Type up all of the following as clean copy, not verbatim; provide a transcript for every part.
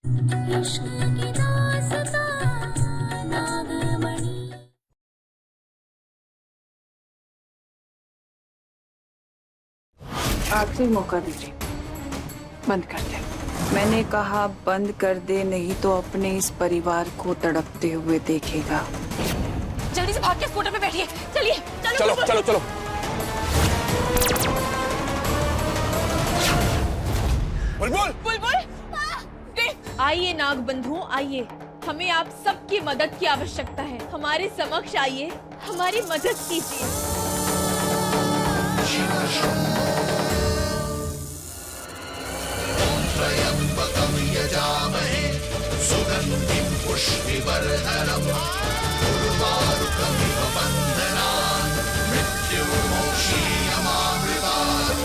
आखिरी मौका दीजिए, बंद कर दे। मैंने कहा बंद कर दे, नहीं तो अपने इस परिवार को तड़पते हुए देखेगा। जल्दी से भाग के स्कूटर पे बैठिए, चलिए। चलो चलो चलो। बुलबुल बुलबुल, आइए नाग बंधुओं, आइए। हमें आप सबकी मदद की आवश्यकता है। हमारे समक्ष आइए, हमारी मदद कीजिए। सुगंधिं पुष्टिवर्धनम् उर्वारुकमिव बन्धनान् मृत्युर्मोक्षीयमामृतात्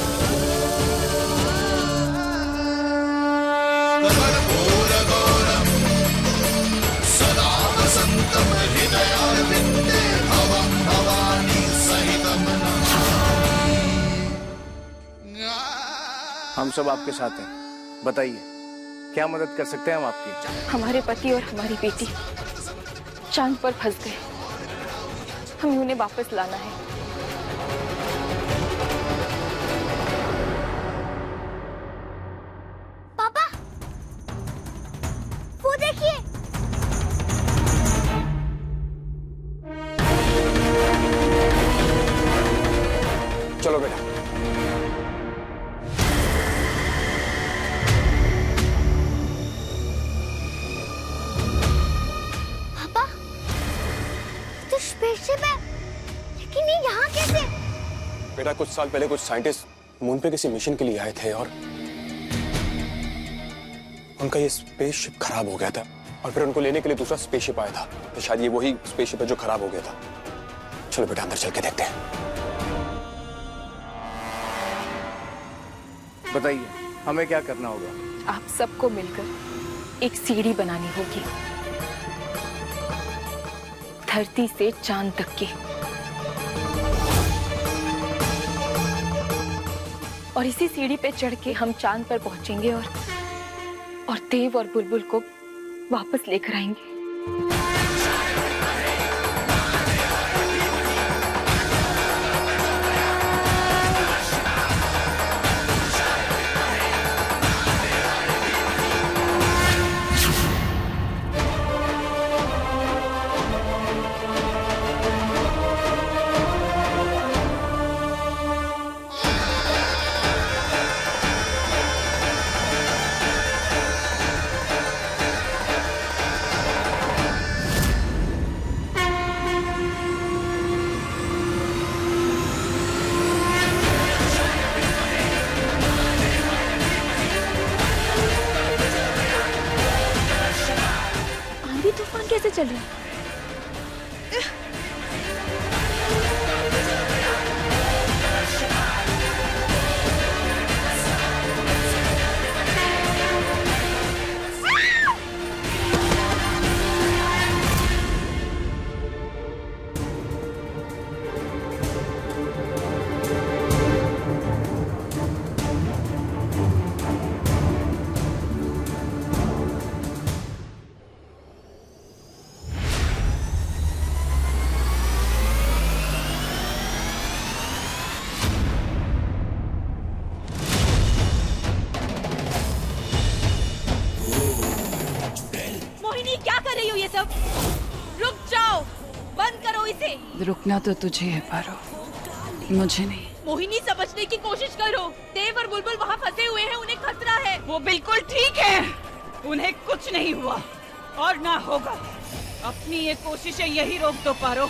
कर्पूरगौरम् सदा वसन्तं हृदयारविन्दे भवं भवानी सहितं नमामि। हम सब आपके साथ हैं, बताइए क्या मदद कर सकते हैं हम आपकी? हमारे पति और हमारी बेटी चांद पर फंस गए, हमें उन्हें वापस लाना है। पापा, वो देखिए। चलो बेटा। स्पेसशिप है, लेकिन ये यहाँ कैसे? बेटा कुछ साल पहले कुछ साइंटिस्ट मून पे किसी मिशन के लिए आए थे और उनका ये स्पेसशिप खराब हो गया था और फिर उनको लेने के लिए दूसरा स्पेसशिप आया था। तो शायद ये वही स्पेसशिप है जो खराब हो गया था। चलो बेटा अंदर चल के देखते हैं। बताइए हमें क्या करना होगा? आप सबको मिलकर एक सीढ़ी बनानी होगी, धरती से चांद तक की, और इसी सीढ़ी पे चढ़ के हम चांद पर पहुंचेंगे और देव और बुलबुल को वापस लेकर आएंगे। कैसे चल रहा है? रुक जाओ, बंद करो इसे। रुकना तो तुझे है पारो, मुझे नहीं। मोहिनी समझने की कोशिश करो, देव और बुलबुल वहाँ फंसे हुए हैं, उन्हें खतरा है। वो बिल्कुल ठीक है, उन्हें कुछ नहीं हुआ और ना होगा। अपनी ये कोशिशें यही रोक दो पारो।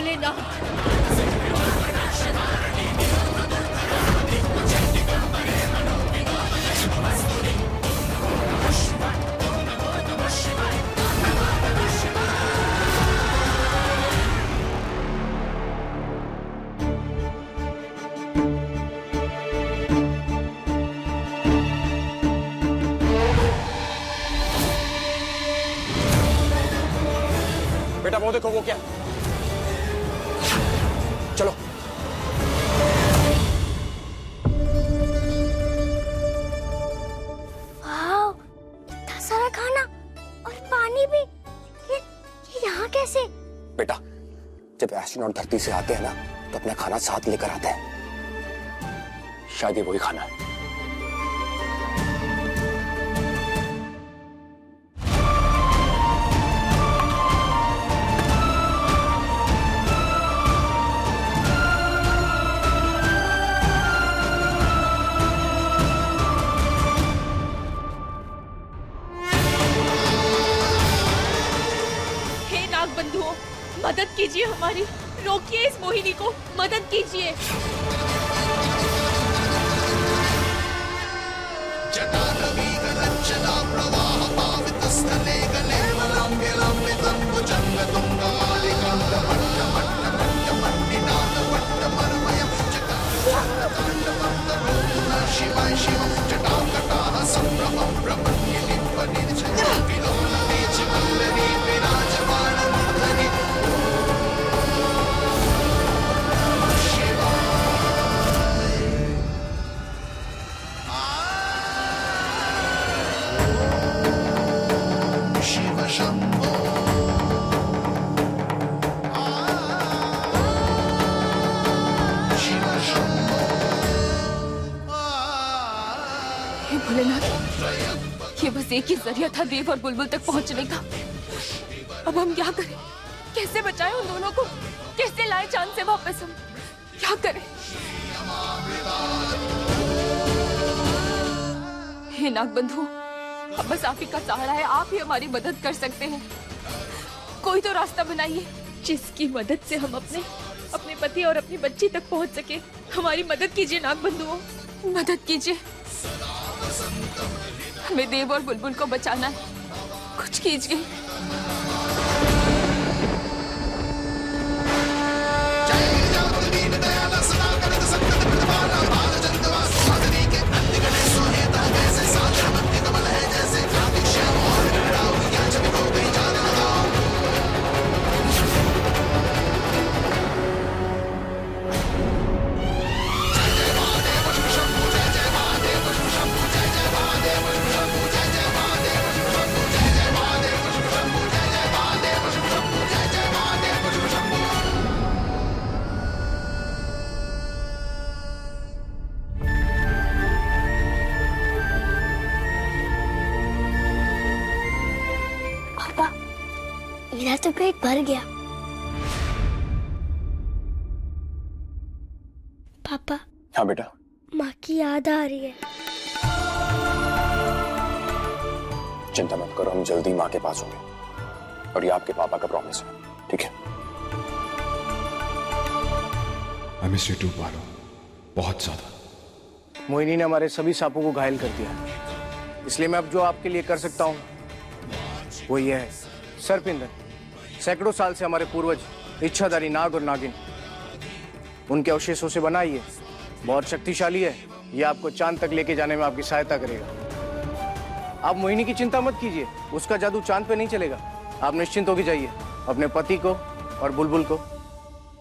भोलेनाथ। बेटा वो देखो, वो क्या? चलो। वाह, इतना सारा खाना और पानी भी। ये यहाँ कैसे? बेटा जब एस्ट्रोनॉट धरती से आते हैं ना तो अपना खाना साथ लेकर आते हैं। शायद ये वही खाना है। बंधुओं, मदद कीजिए हमारी, रोकिए इस मोहिनी को, मदद कीजिए। जटानवी गलज्जला प्रवाह पावितस्थले गले वलम्ब्य लम्बितं भुजंग तुंगमालिकांग भट्ट भट्ट भट्ट मण्डिनाद भट्ट मर्मयं जटानकांडवन्तरोमुना शिवाय शिवं जटाकटाः सम्भ्रमं प्रपन्यलिम्पनिर्झरं विलोलनीचवल्लरी विराजमानं धरि शिव शंभो। शिव शंभो। हे भोलेनाथ, ये बस एक ही जरिया था देव और बुलबुल तक पहुंचने का। अब हम क्या करें? कैसे बचाएं उन दोनों को? कैसे लाएं चांद से वापस? हम क्या करें? हे नागबंधुओं, अब बस आप ही का सहारा है, आप ही हमारी मदद कर सकते हैं। कोई तो रास्ता बनाइए जिसकी मदद से हम अपने पति और अपनी बच्ची तक पहुंच सके। हमारी मदद कीजिए नागबंधुओं, मदद कीजिए। हमें देव और बुलबुल को बचाना है, कुछ कीजिए। मेरा तो पेट भर गया। पापा। हाँ बेटा। माँ की याद आ रही है। चिंता मत करो, हम जल्दी माँ के पास होंगे और ये आपके पापा का प्रॉमिस है, ठीक है? I miss you too, पारो, बहुत ज्यादा। मोहिनी ने हमारे सभी सांपों को घायल कर दिया, इसलिए मैं अब जो आपके लिए कर सकता हूँ वो ये है। सर्पिंदर, सैकड़ों साल से हमारे पूर्वज इच्छाधारी नाग और नागिन, उनके अवशेषों से बना ये बहुत शक्तिशाली है। ये आपको चांद तक लेके जाने में आपकी सहायता करेगा। आप मोहिनी की चिंता मत कीजिए, उसका जादू चांद पे नहीं चलेगा। आप निश्चिंत होके जाइए, अपने पति को और बुलबुल को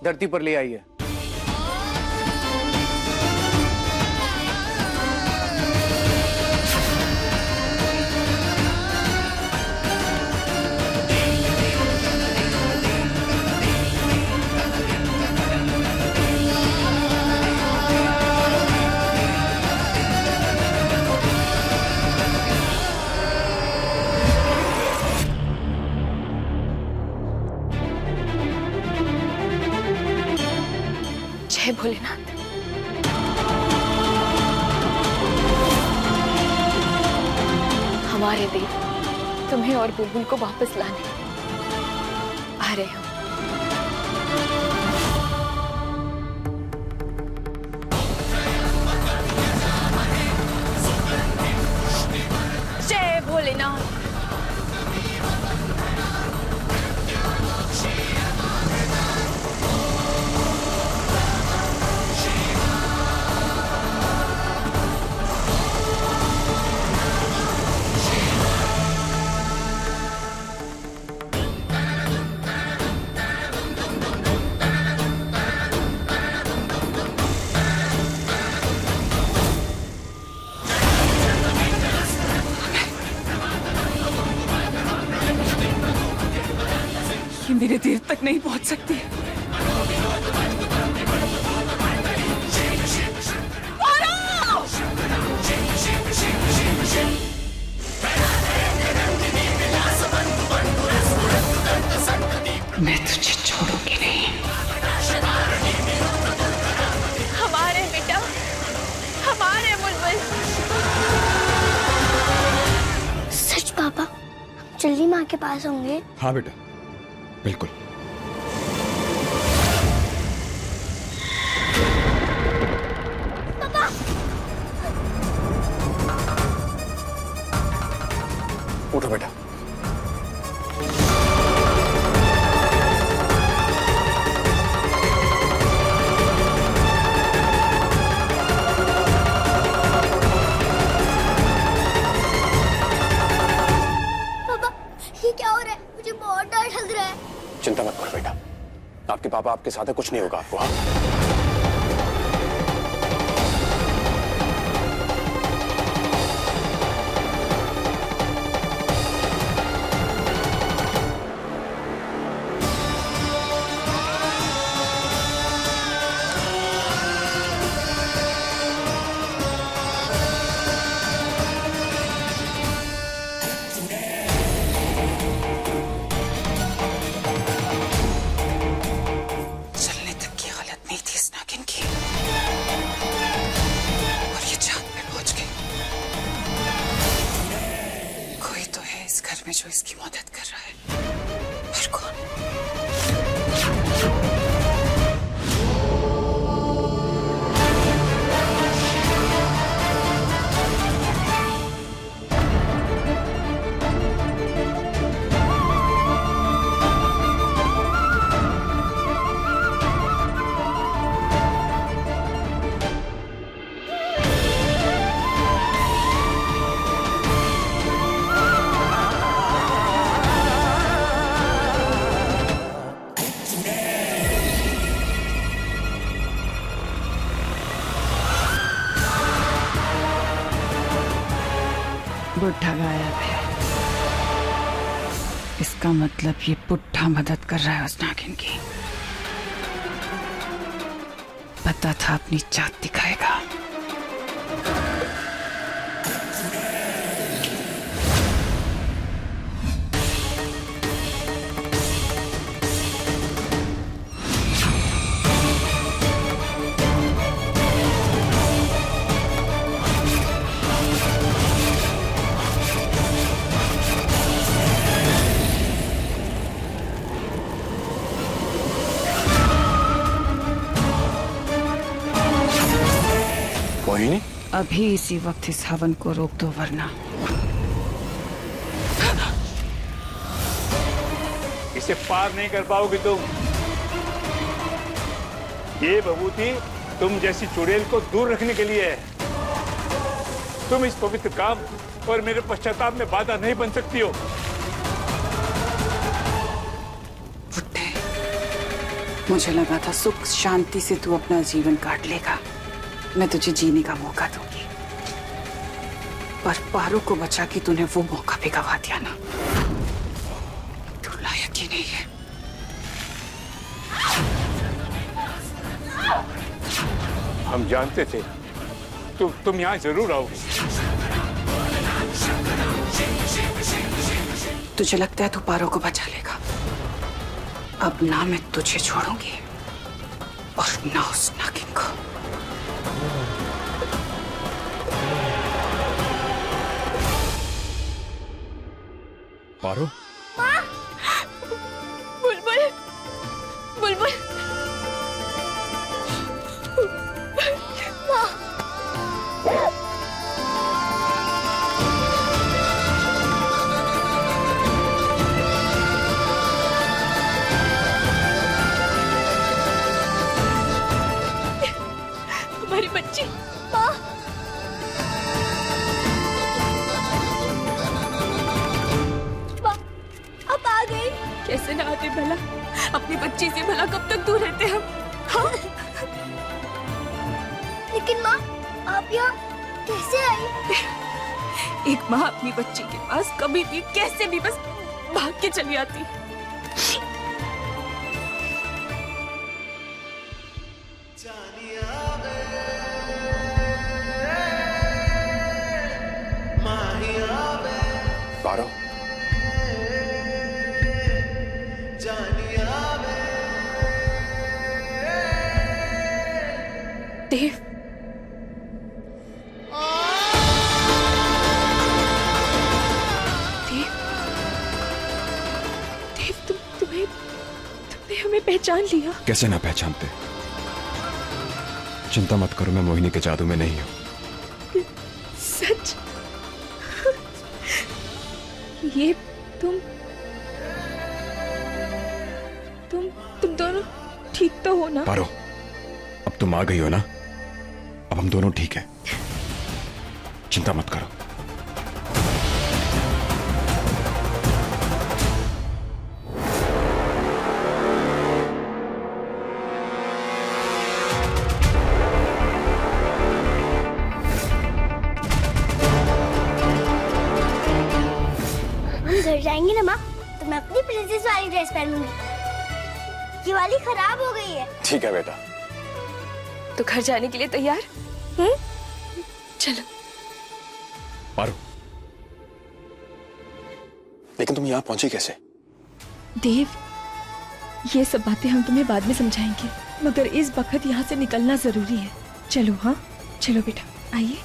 धरती पर ले आइए। जय भोलेनाथ। हमारे देव तुम्हें और बुलबुल को वापस लाने आ रहे हो। भोलेनाथ। ये मेरे देर तक नहीं पहुंच सकती। मैं तुझे छोड़ूंगी नहीं। हमारे बेटा, हमारे बुलबुल। सच पापा, हम जल्दी माँ के पास होंगे। हाँ बेटा, बिल्कुल। पापा, उठो बेटा। ये क्या हो रहा है? मुझे बहुत डर लग रहा है। चिंता मत करो बेटा, आपके पापा आपके साथ है, कुछ नहीं होगा आपको। हाँ, जो इसकी मदद कर रहा है, पर कौन? बुढ़ा गायब है। इसका मतलब ये बुढ़ा मदद कर रहा है उस नागिन की। पता था अपनी जात दिखाएगा। मोहिनी, अभी इसी वक्त इस हवन को रोक दो, वरना इसे पार नहीं कर पाओगे तुम। ये विभूति तुम जैसी चुड़ैल को दूर रखने के लिए है। तुम इस पवित्र काम और मेरे पश्चाताप में बाधा नहीं बन सकती हो। बुड्ढे, मुझे लगा था सुख शांति से तू अपना जीवन काट लेगा, मैं तुझे जीने का मौका दूंगी, पर पारो को बचा के तूने वो मौका भी गवा दिया ना। तू लायक ही नहीं है। हम जानते थे तुम यहाँ जरूर आओगे। तुझे लगता है तू पारो को बचा लेगा? अब ना मैं तुझे छोड़ूंगी और ना उस नागिन को। पारो, बुलबुल, बुलबुल, से ना आते भला? अपनी बच्ची से भला कब तक दूर रहते हम? हाँ? लेकिन माँ, आप यहाँ कैसे आई? एक माँ अपनी बच्ची के पास कभी भी कैसे भी बस भाग के चली आती। पारो, देव, तुमने हमें पहचान लिया? कैसे ना पहचानते? चिंता मत करो, मैं मोहिनी के जादू में नहीं हूँ। सच? ये तुम दोनों ठीक तो हो ना? पारो, अब तुम आ गई हो ना, अब हम दोनों ठीक हैं। चिंता मत करो। घर जाएंगे ना माँ, तो मैं अपनी प्रिंसेस वाली ड्रेस पहनूंगी। ये वाली खराब हो गई है। ठीक है बेटा। तो घर जाने के लिए तैयार? चलो। पारो, लेकिन तुम यहाँ पहुंची कैसे? देव, ये सब बातें हम तुम्हें बाद में समझाएंगे, मगर इस वक्त यहाँ से निकलना जरूरी है। चलो। हाँ चलो बेटा, आइए।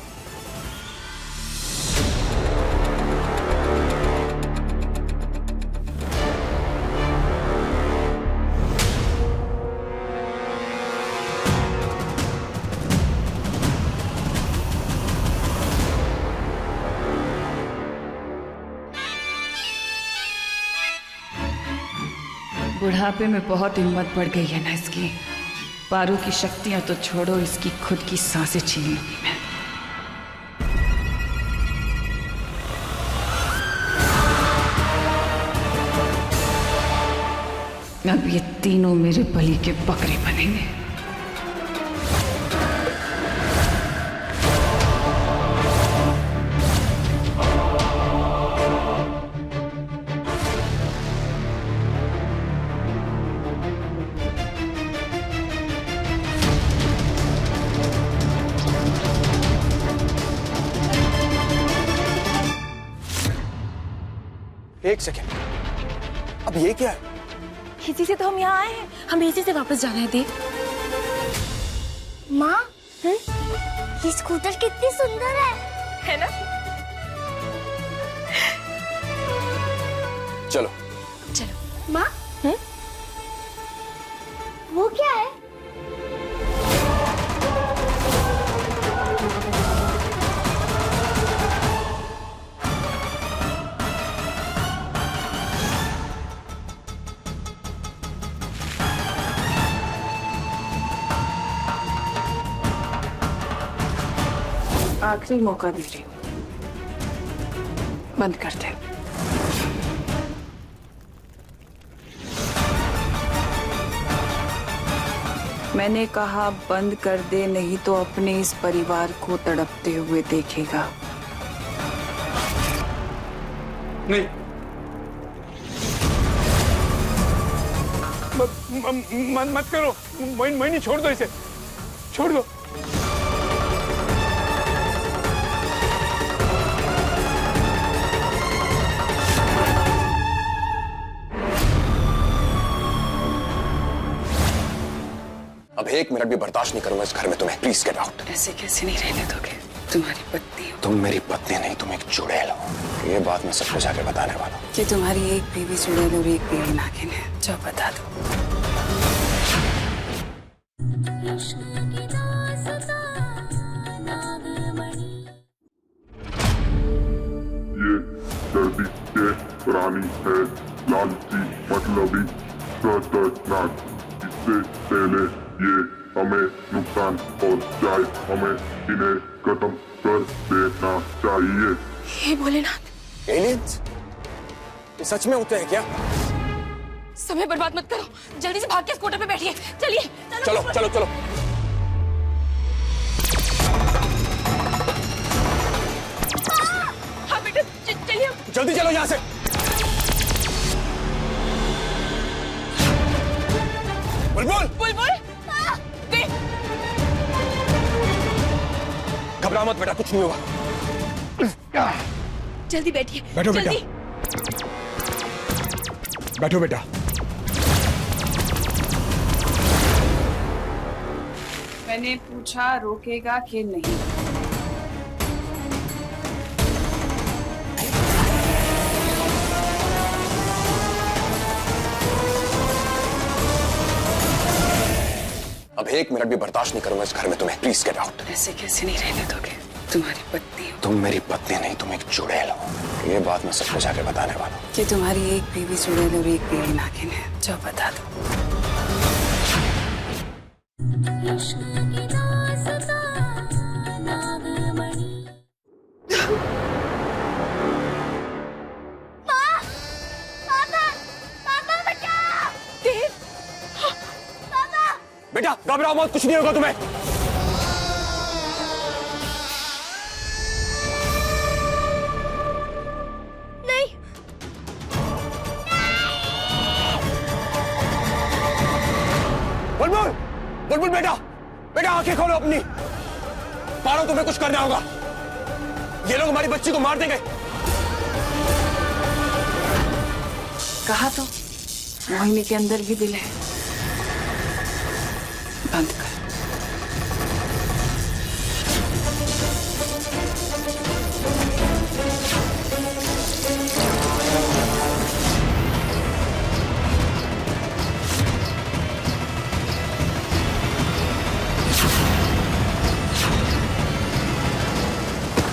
बुढ़ापे में बहुत हिम्मत बढ़ गई है ना इसकी। पारू की शक्तियां तो छोड़ो, इसकी खुद की सांसें छीन लूंगी मैं। अब ये तीनों मेरे बलि के बकरे बनेंगे। एक सेकेंड, अब ये क्या है? इसी से तो हम यहाँ आए हैं, हम इसी से वापस जा रहे हैं। देव, माँ, ये स्कूटर कितनी सुंदर है ना? चलो। चलो। माँ, वो क्या है? आखिरी मौका दे रही हूँ, बंद कर दे। मैंने कहा बंद कर दे, नहीं तो अपने इस परिवार को तड़पते हुए देखेगा। नहीं, मत करो। मोहिनी, छोड़ दो इसे, छोड़ दो। अब एक मिनट भी बर्दाश्त नहीं करूंगा इस घर में तुम्हें। Please get out. ऐसे कैसे नहीं रहने दोगे? तुम्हारी पत्नी हो। तुम मेरी पत्नी नहीं, तुम एक चुड़ैल हो। ये बात मैं सबको जाके बताने वाला हूँ। कि तुम्हारी एक बीवी चुड़ैल और एक बीवी नागिन है। जो बता दो। ये सर्दी के प्राणी है, लालची, मतलबी, खतरनाक। इससे पहले ये हमें नुकसान पहुंचाए, हमें इन्हें खत्म कर देना चाहिए। हे भोलेनाथ, एलियंस? ये सच में होते हैं क्या? समय बर्बाद मत करो, जल्दी से भाग के स्कूटर पे बैठिए। चलिए चलो चलो चलो। हाँ बेटा चलिए। जल्दी चलो यहाँ से। बुलबुल बुलबुल देख, घबरा मत बेटा, कुछ नहीं होगा। जल्दी बैठिए। बैठो बेटा। जल्दी। बैठो बेटा। मैंने पूछा रोकेगा कि नहीं। अब 1 मिनट भी बर्दाश्त नहीं करूंगा इस घर में तुम्हें। Please get out. ऐसे कैसे नहीं रहने दोगे? तुम्हारी पत्नी हो। तुम मेरी पत्नी नहीं, तुम एक चुड़ैल हो। ये बात मैं सबको जाके बताने वाला हूँ। कि तुम्हारी एक बीवी चुड़ैल और एक बीवी नागिन है। जो बता दो। बेटा घबराओ मत, कुछ नहीं होगा तुम्हें। नहीं। बुलबुल बुलबुल बेटा, बेटा आंखें खोलो अपनी। पारो तुम्हें कुछ करना होगा। ये लोग हमारी बच्ची को मार देंगे। कहा तो मोहिनी के अंदर भी दिल है। बंद कर।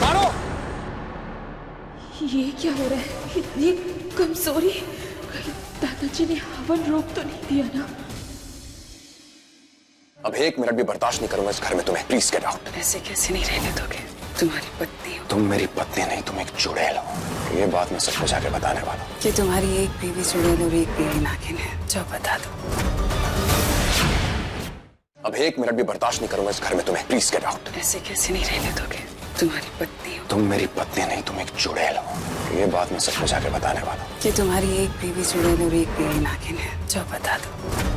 मारो। ये क्या हो रहा है? इतनी कमजोरी, कहीं दादाजी ने हवन रोक तो नहीं दिया ना? अब 1 मिनट भी बर्दाश्त नहीं करूंगा इस घर में तुम्हें। Please get out. ऐसे कैसे नहीं रहने दोगे? तुम्हारी पत्नी हो। तुम मेरी पत्नी नहीं, तुम एक चुड़ैल हो। ये बात मैं सबको जाके बताने वाला हूँ। कि तुम्हारी एक बीवी चुड़ैल और एक बीवी नागिन है। जो बता दो। अब 1 मिनट भी बर्दाश्त नहीं करूंगा इस घर में तुम्हें। Please get out. ऐसे कैसे नहीं रहने दोगे? तुम्हारी पत्नी हो। तुम मेरी पत्नी नहीं, तुम एक चुड़ैल हो। ये बात मैं सबको जाके बताने वाला हूँ। कि तुम्हारी एक बीवी चुड़ैल और एक बीवी नागिन है। जो बता दो।